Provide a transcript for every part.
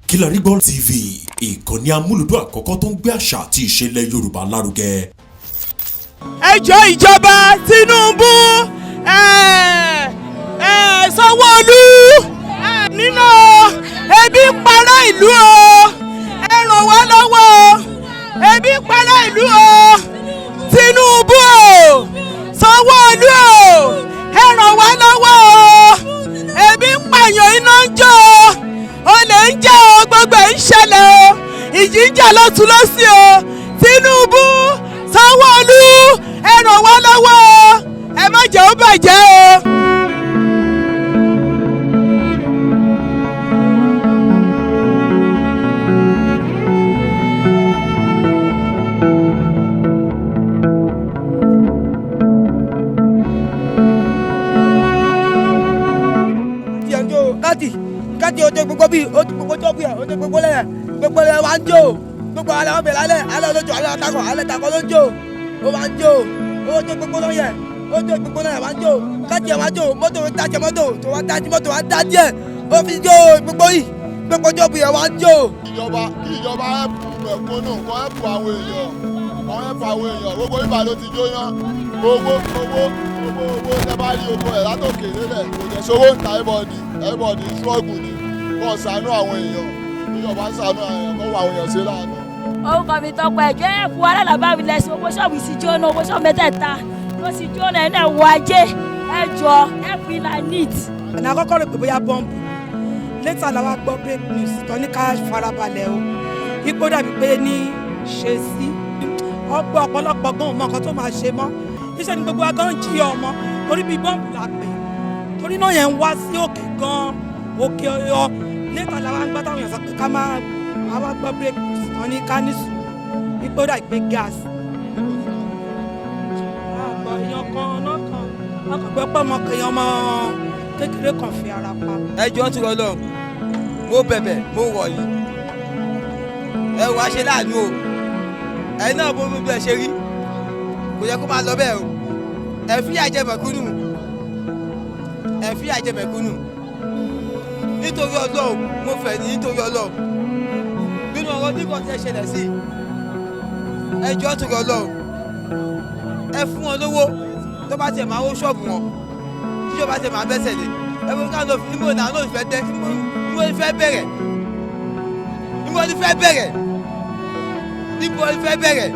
Kilarigbo TV, ìkànnì amúlùdún àkọ́kọ́ tó ń gbé àṣà àti ìṣẹ̀lẹ̀ Yorùbá lárugẹ. Ẹ jọ̀ọ́ ìjọba Tinubu, Sanwo-Olu, nínú ebi ń para ìlú o, ẹ ràn wá lọ́wọ́ o, ebi ń para ìlú o, Tinubu o, Sanwo-Olu o, ẹ ràn wá lọ́wọ́ o, ebi ń pààyàn iná ń jó o, olè ń jà o, gbogbo ẹ̀ ń ṣẹlẹ̀ o, ìjì ń jà lọ́tùn lósì o, Tinubu, Sanwo-Olu, ẹ ràn wá lọ́wọ́ o, ẹ má jẹ́ ó bàjẹ́ o. Káàdì ojú gbogbo bíi ojú gbogbo tó bíi ojú gbogbo lẹ́yìn wá ń jó gbogbo alẹ́ wọn bẹ̀rẹ̀ alẹ́ olójú alẹ́ takọ̀ ló ń jó ó wá ń jó ojú gbogbo lọ́yẹ̀ ojú gbogbo lẹ́yìn wá ń jó káàdì ẹ̀ wá ń jó mọ́tò ń dájẹ́ mọ́tò tó wá dájí mọ́tò wá dájẹ́ ó fi jó gbogbo yìí gbogbo tó bíi ẹ̀ wá ń jó. Ìjọba ẹ̀pù mẹ̀kúnnù kan ẹ̀pù àwọn èèyàn gbogbo ibà ló ti jóná owó tẹ bá rí owó ẹ̀ látòkè lélẹ̀ kò jẹ́ sówó ń ta everybody ṣọ́ọ̀gù ni kò ṣàánú àwọn èèyàn ìjọba ń ṣàánú àwọn èèyàn kó wọ àwọn èèyàn sí láàánú. Orúkọ mi Tọ́pẹ́ ẹ̀jẹ̀ ẹ̀fù alálàbáwí lẹ́sìn owó ṣọ́ọ̀bù sì jóná owó ṣọ́ọ̀bù mẹ́tẹ̀ẹ̀ta ló sì jóná ẹ̀ náà wọ ajé ẹ̀jọ̀ ẹ̀fù ìlà neat. Ọ̀nà àkọ́kọ́ rẹ̀ pé bóyá bọ́ǹbù létà làwọn gbọ́ break news tó ní ká farabalẹ̀ o ipò dàbí pé ní ṣe sí ọgbọ́n ọ̀pọ̀lọpọ̀ gan mọ nǹkan tó máa ṣe mọ́ iṣẹ́ ni gbogbo agán jí ọmọ torí bí bọ́ǹbù la pè torí náà yẹn ń wá sí òkè gan òkè ọyọ létà làwọn gbọ́ táwọn èèyàn sọ pé ká máa wá gbọ́ break news tó ní ká ní sùn ipò dàbí pé gáàsì. àgbọ̀ èèyàn kan náà kan ọkọ̀ gbọ́ pọ̀ mọ́ èèyàn ọmọ kékeré kan fi ara pa. ẹ jọ̀ọ́ ti rọ lọ mo bẹ̀bẹ̀ mo wọ̀ yìí ẹ wá ṣe láàánú o ẹ̀yin náà bó bí ẹ ṣe rí kò yẹ kó máa lọ bẹ́ẹ̀ o ẹ fìyà jẹ mẹ̀kúnnù nítorí Ọlọ́run mo fẹ̀ ní nítorí Ọlọ́run nínú ọ̀rọ̀ tí kò tẹ́ ṣẹlẹ̀ sí ẹ jọ̀ọ́ ti rọ lọ ẹ fún wọn lówó tó bá tiẹ̀ máa wó ṣọ́ọ̀bù wọn tí yóò bá tiẹ̀ máa bẹ́sẹ̀ lé ẹ fún ká lọ níbo náà ló fẹ́ tẹ́ níbo ni fẹ́ bẹ̀rẹ̀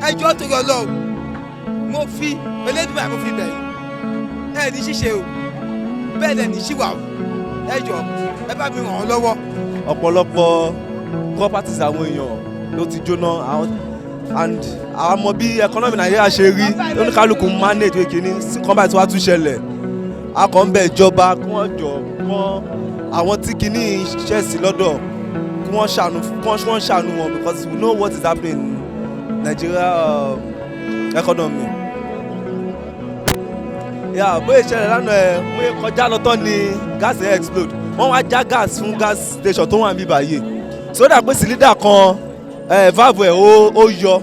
ẹ jọ̀ọ́ torí Ọlọ́run mo fi Elédùmarè mo fi bẹ̀yìn ẹ ní ṣíṣe o bẹ́ẹ̀ lẹ̀ ní ṣíwà o ẹ jọ̀ọ́ ẹ bá mi ràn án lọ́wọ́. ọ̀pọ̀lọpọ̀ properties àwọn èèyàn ló ti jóná and àwọn ọmọ bí economy Nàìjíríà ṣe rí oníkálukú manage kìíní kan báyìí tí wàá tún ṣẹlẹ̀ akọ̀ǹbẹ̀ ìjọba kí wọ́n jọ wọ́n àwọn tí kìíní ṣẹ̀ sí lọ́dọ̀ kí wọ́n ṣàánú wọn because we know what is happening in Nigeria economy. bóyá ìṣẹ̀lẹ̀ lánàá ẹ̀ mú kọjá lọ́tọ̀ ni gas ẹ̀ explode wọ́n wá já gas fún gas station tó wà níbí báyìí sódà pé cylinder kan valve ẹ̀ ó yọ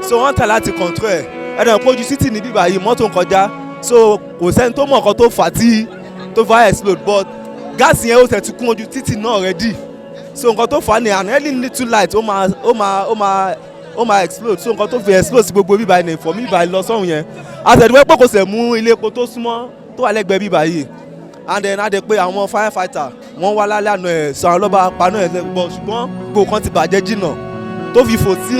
so wọ́n tà láti control ẹ̀ ẹ̀dọ̀ ìpọ́jú títì níbí báyìí mọ́tò ń kọjá so kò sẹ́ni tó mọ̀ nǹkan tó fà tí tó fà explode but gas yẹn ó tẹ̀ tún kún ojú títì náà already so nǹkan tó fà ní an early little light ó máa explode so nǹkan tó fi explode sí gbogbo bíbá yìí fọ̀ bíbá yìí lọ sọ́hun yẹn àtẹ̀dúwẹ́ pé kò sẹ̀ mú ilé epo tó súnmọ́ tó wà lẹ́gbẹ̀ẹ́ bíbá yìí and then adé pé àwọn firefighter wọ́n wá lálẹ́ àná ẹ̀ sọ àwọn ọlọ́ba paná ẹ̀ lẹ́gbọ́ ṣùgbọ́n gbogbo kan ti bàjẹ́ jìnnà tó fi fò sí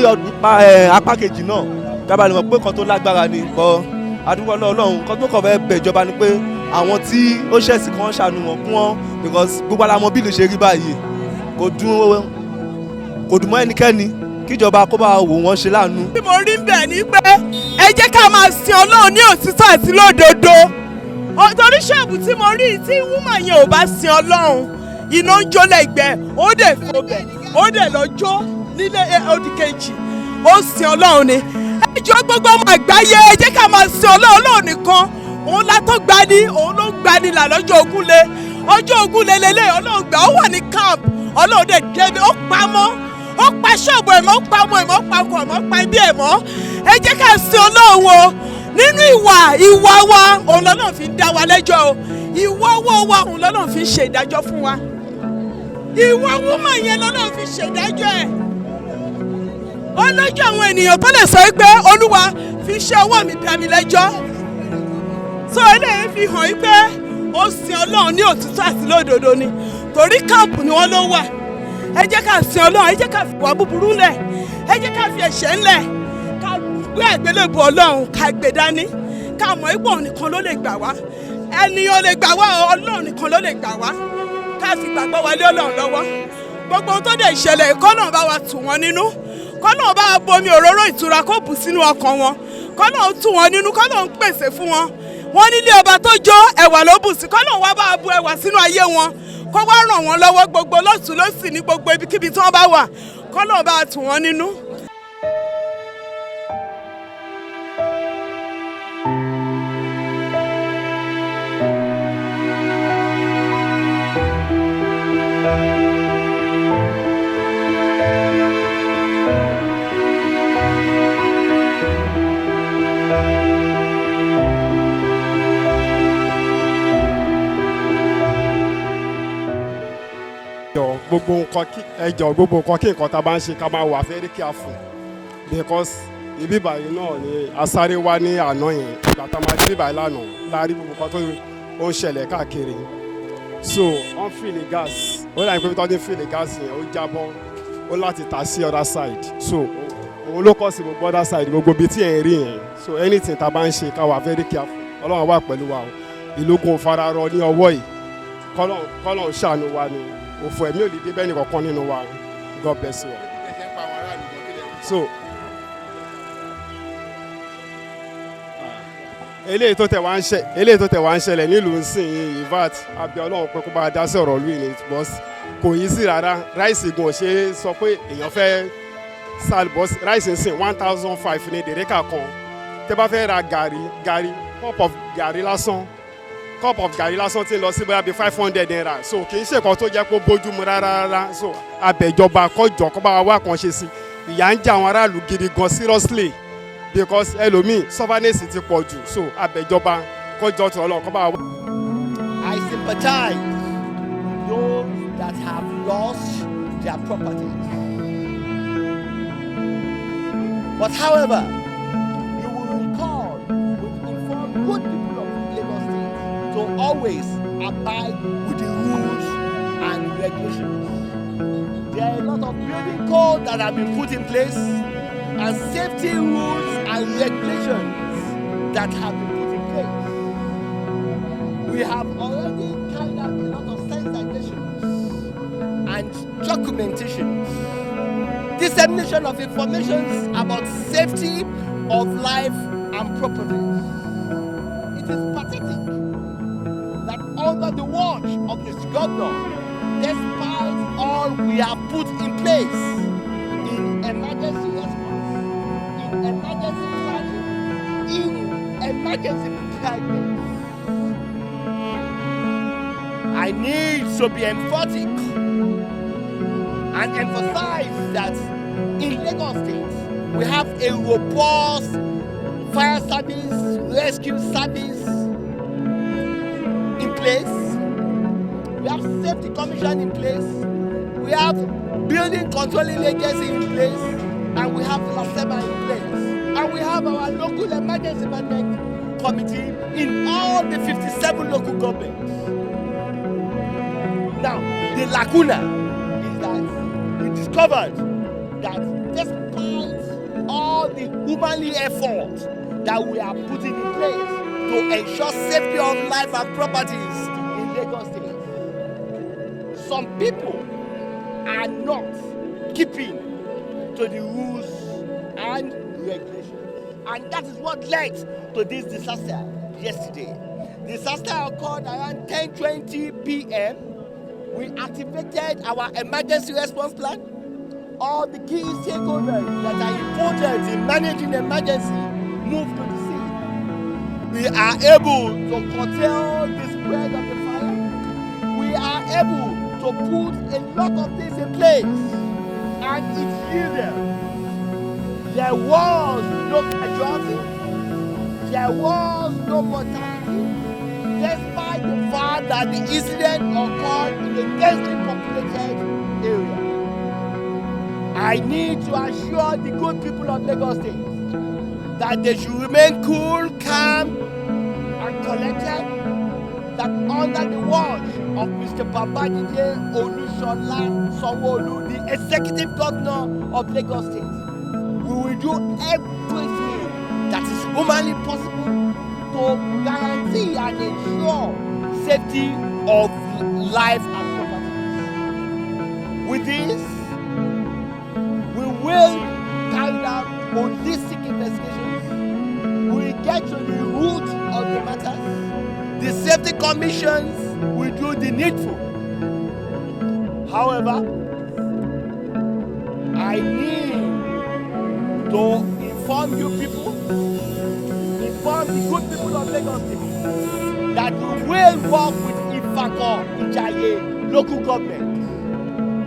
apá kejì náà dábàá lè mọ̀ pé kan tó lágbára ni kọ́ àdúgbò Ọlọ́run kan tó kàn fẹ́ bẹ̀ ìjọba ni pé àwọn tí ó ṣẹ̀sì kan ṣàánú wọn kún wọn because gbogbo alamọ bí lè ṣe rí báyìí kò dùn mọ́ ẹnikẹ́ni kíjọba kó bá wò wọ́n ṣe láàánú. bí mo rí bẹ́ẹ̀ ni pé ẹ jẹ́ ká máa sin Ọlọ́run ní òtítọ́ àti lódodo torí ṣọ́ọ̀bù tí mo rí tí wúmà yẹn ò bá sin Ọlọ́run iná ń jó lẹ́gbẹ̀ẹ́ ó dẹ̀ fòbẹ̀ ó dẹ̀ lọ jó nílé odi kejì ó sin Ọlọ́run ni ẹ jọ̀ọ́ gbogbo ọmọ àgbáyé ẹ jẹ́ ká máa sin Ọlọ́run nìkan òun látọ́ gbani òun ló ń gbani là lọ́jọ́ ogúnlé ọjọ́ ogúnlé lélẹ̀ Ọlọ́run gbà ó wà ní camp Ọlọ́run dẹ̀ débi ó pamọ́ ó pa ṣọ́ọ̀bù ẹ̀ mọ́ ó pa ọmọ ẹ̀ mọ́ ó pa ọkọ ẹ̀ mọ́ ó pa ibi ẹ̀ mọ́ ẹ jẹ́ ká sin Ọlọ́run o nínú ìwà wa òun lọ́nà fi ń dá wa lẹ́jọ́ o ìwà owó wa òun lọ́nà fi ń ṣe ìdájọ́ fún wa ìwọ wúmọ̀ yẹn lọ́nà fi ṣèdájọ́ ẹ̀ ọlọ́jọ́ àwọn ènìyàn tó lè sọ pé olúwa fi ṣe ọwọ́ mi dá mi lẹ́jọ́ tó eléyìí fi hàn pé ó sin ọlọ́run ní òtítọ́ àti lódodo ni torí káàpù ni wọ́n ló wà ẹ jẹ́ ká sin ọlọ́run ẹ jẹ́ ká fi wà búburú lẹ̀ ẹ jẹ́ ká fi ẹ̀ṣẹ̀ ńlẹ̀ ká gbé àgbélébùú ọlọ́run ká gbé dání ká mọ̀ ipò nìkan ló lè gbà wá ènìyàn lè gbà wá ọlọ́run nìkan ló lè gbà wá ká fi gbàgbọ́ wọlé ọlọ́run lọ́wọ́ gbogbo ohun tó dé ìṣẹ̀lẹ̀ kọ́nà bá wa tù wọ́n nínú kọ́nà bá wa bomi òróró ìtura kó bù sínú ọkàn wọn kọ́nà tù wọ́n nínú kọ́nà ń pèsè fún wọn wọ́n nílé ọba tó jó ẹ̀wà ló bù sí kọ́nà wá bá bu ẹ̀wà sínú ayé wọn kó wá ràn wọ́n lọ́wọ́ gbogbo lọ́tùn lọ́sì ní gbogbo ibikíbi tí wọ́n bá wà kọ́nà bá tù wọ́n nínú. gbogbo nǹkan kí nǹkan tá a bá ń ṣe ká máa wà very careful because ibi báyìí náà ni asáré wá ní àná yẹn ìgbà tá a máa dé báyìí lánàá láàrin gbogbo nǹkan tó ń ṣẹlẹ̀ káàkiri so wọ́n fìlì gas ó dàbí pé tọ́jú fìlì gas yẹn ó jábọ́ ó láti tà sí other side so òun ló kọ́ sí gbogbo other side gbogbo ibi tí ẹ̀ ń rí yẹn so anything tá a bá ń ṣe ká wà very careful ọlọ́run wà pẹ̀lú wa o ìlú kò fara rọ ní ọwọ́ yìí kọ́lọ́run ṣàánú wa ni òfò ẹ̀mí ò lè dé bẹ́ẹ̀ nìkankan nínú wa God bless you. so eléyìí tó tẹ̀ wá ń ṣẹlẹ̀ nílùú nsìn ivat abẹ́ ọlọ́run pé kó bá a dá sí ọ̀rọ̀ lóyún ní bọ́s kò yí sí rárá ráìsì gun ọ̀ṣẹ́ sọ pé èèyàn fẹ́ sal bọ́s ráìsì nsìn 1,500 ní dèrèkà kan tẹ́ bá fẹ́ ra gàrí cup of gàrí lásán tí ń lọ sí bóyá bíi 500 naira so kì í ṣe kan tó jẹ́ kó bójú mu rárá so abẹ́jọba kọjọ kó bá wa wá kan ṣe sí ìyà ń jẹ àwọn aráàlú gidi gan seriously because ẹlòmíì sovereignty ti pọ̀ jù so abẹ́jọba kọjọ tó lọ kó bá wa. I sympathize those that have lost their properties. But however, you will recall we've informed good people of Lagos State to always abide with the rules and regulations. There are a lot of building codes that have been put in place and safety rules and regulations that have been put in place. We have already carried out a lot of sensitizations and documentations, dissemination of information about safety of life and property. It is pathetic that under the watch of this governor, despite all we have put in place in emergency response, in emergency planning, in emergency preparedness, I need to be emphatic and emphasize that in Lagos State, we have a robust fire service, rescue service in place. We have safety commission in place. We have building controlling agency in place. And we have LASEMA in place. And we have our local emergency management committee in all the 57 local governments. Now, the lacuna is that we discovered that despite all the humanly effort that we are putting in place to ensure safety of life and properties in Lagos State, some people are not keeping to the rules and regulations. And that is what led to this disaster yesterday. The disaster occurred around 10:20 p.m. We activated our emergency response plan. All the key stakeholders that are important in managing emergency moved to the scene. We are able to curtail the spread of the fire. We are able to put a lot of things in place, and it yielded. There was no casualty. There was no mortality. Despite the fact that the incident occurred in a densely populated area. I need to assure the good people of Lagos State that they should remain cool, calm, and collected, that under the watch of Mr. Babajide Olusola Sanwo-Olu, the executive governor of Lagos State, we will do everything that is humanly possible to guarantee and ensure safety of life and property. With this, we will carry out holistic investigations. We will get to the root of the matters. The safety commissions will do the needful. However, I need to inform you people, inform the good people of Lagos State, that we will work with Ifako Ijaye local government.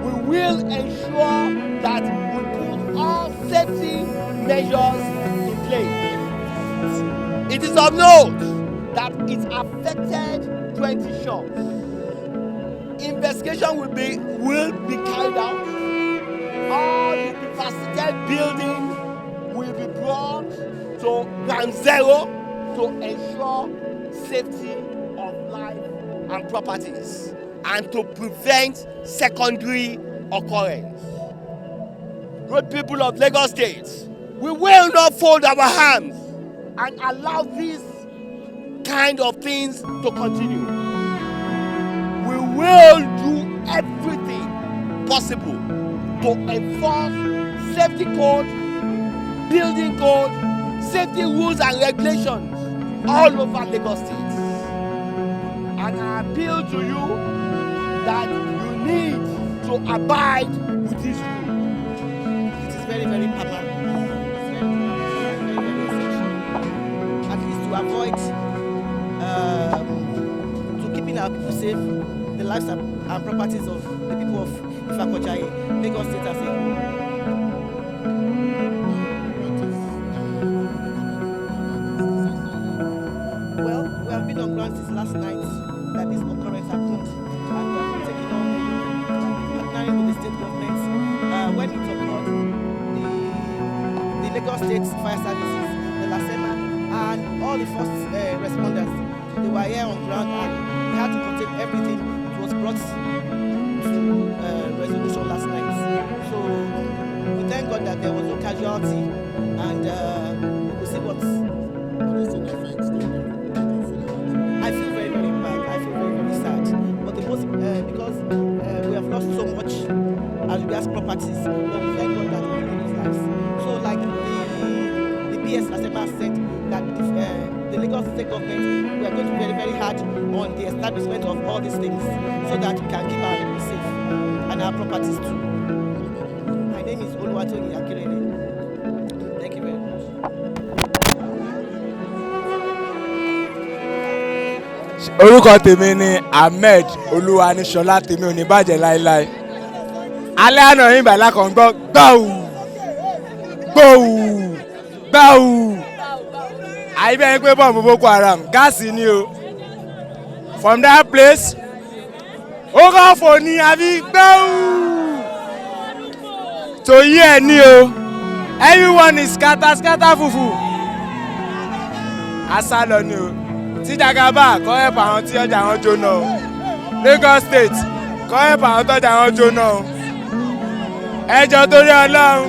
We will ensure that we put all safety measures in place. It is of note that it affected 20 shops. Investigation will be carried out. All the devastated buildings will be brought to ground zero to ensure safety of life and properties and to prevent secondary occurrence. Good people of Lagos State, we will not fold our hands and allow these kind of things to continue. We will do everything possible to enforce safety code, building code, safety rules and regulations all over Lagos State. And I appeal to you that you need to abide with this rule. It is very, very paramount. Very essential. At least to avoid to keeping our people safe, the lives and properties of the people of Ifako-Ijaye, Lagos State as a whole. Well, we have been on ground since last night that this occurrence happened, and we have been taking on partnering with the state government. When it occurred, the Lagos State Fire Services, the LASEMA, and all the first responders, they were here on ground and we had to contain everything. It was brought to resolution last night. So we thank God that there was no casualty, and we will see what. I feel very, very bad. I feel very, very sad. But the most because we have lost so much as regards properties, but we thank God that we lose lives. So like the PS Asema said that the Lagos State government, we are going to be very, very hard on the establishment of all these things so that we can keep our people safe and our properties too. My name is Oluwatoyin Akirele. Thank you very much. Orúkọ tèmi ni Ahmed Olúwaníṣọlá, tèmi ò ní bàjẹ́ láéláé. Alẹ́ àná yín bàlá kan gbọ́ gbáù gbòù gbáù. Àyíbẹ̀ yín pé bọ́ọ̀mù Boko Haram gáàsì ni o. From that place, ó kàn fò ní àbí gbáù. Tòyí ẹ̀ ní o. Everyone is scatter fufu. Asálọ ni o. Tí Jagaba kọ́ ẹ̀pà àwọn tí ọjà wọn jóná o. Lagos State kọ́ ẹ̀pà àwọn tọ́jà wọn jóná o. Ẹjọ́ torí Ọlọ́run.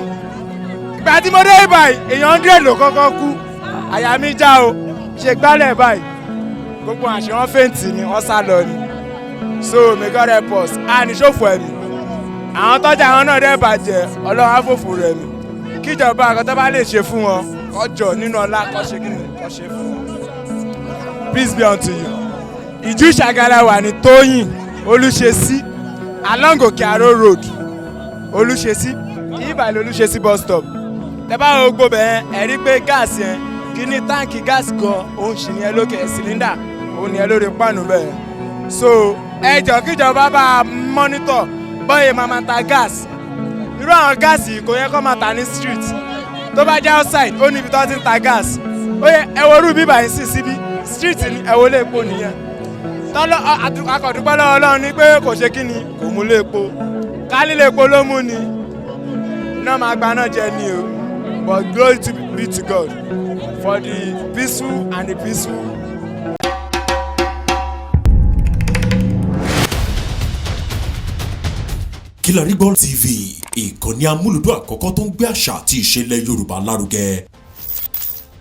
Ìgbà tí mo dé ìbàyí èèyàn 100 ló kọ́kọ́ kú. Àyà mi já o. Ṣe gbálẹ̀ báyìí. Gbogbo àṣẹ wọn fèǹtì ni wọ́n sá lọ ni. So may God help us. A ní ṣòfò ẹ̀mí. Àwọn tọ́jà wọn náà dẹ́ bàjẹ́ Ọlọ́run á fòfò rẹ̀ mi. Kíjọba àkọ́tọ́ bá lè ṣe fún wọn. Ọjọ́ nínú ọlá kọ́ ṣe kí ni kọ́ ṣe fún wọn. Peace be unto you. Ìjú Ṣàgárà wà ní Tóyìn Olúṣesí along Okearo road Olúṣesí ìbàlẹ̀ Olúṣesí bus stop. Tẹ́bá gbogbo bẹ́ẹ̀ ẹ rí pé gáàsì yẹn kí ní táǹkì gáàsì gan òun sì ní ẹ lókè sílíndà òun ní ẹ lórí pàánù bẹ́ẹ̀. So ẹjọ́ kíjọba bá mọ́nítọ̀ bọ́yè máa ta gáàsì. Irú àwọn gáàsì kò yẹ kó máa ta ní street. Tó bá jẹ́ outside ó níbi tó ti ń ta gáàsì. Ó yẹ ẹ wo rú bíbà yín sí síbí. Street ni ẹ wọlé epo nìyẹn. tọ́lọ́ akọ̀dúpẹ́ lọ́wọ́ Ọlọ́run ní pé kò ṣe kí ni kò mú lépo kálí lépo ló mú ni iná máa gba náà jẹ ni o but glory be to God for the peaceful and the peaceful. Kilarigbo TV ìkànnì amúlùdún àkọ́kọ́ tó ń gbé àṣà àti ìṣẹ̀lẹ̀ Yorùbá lárugẹ.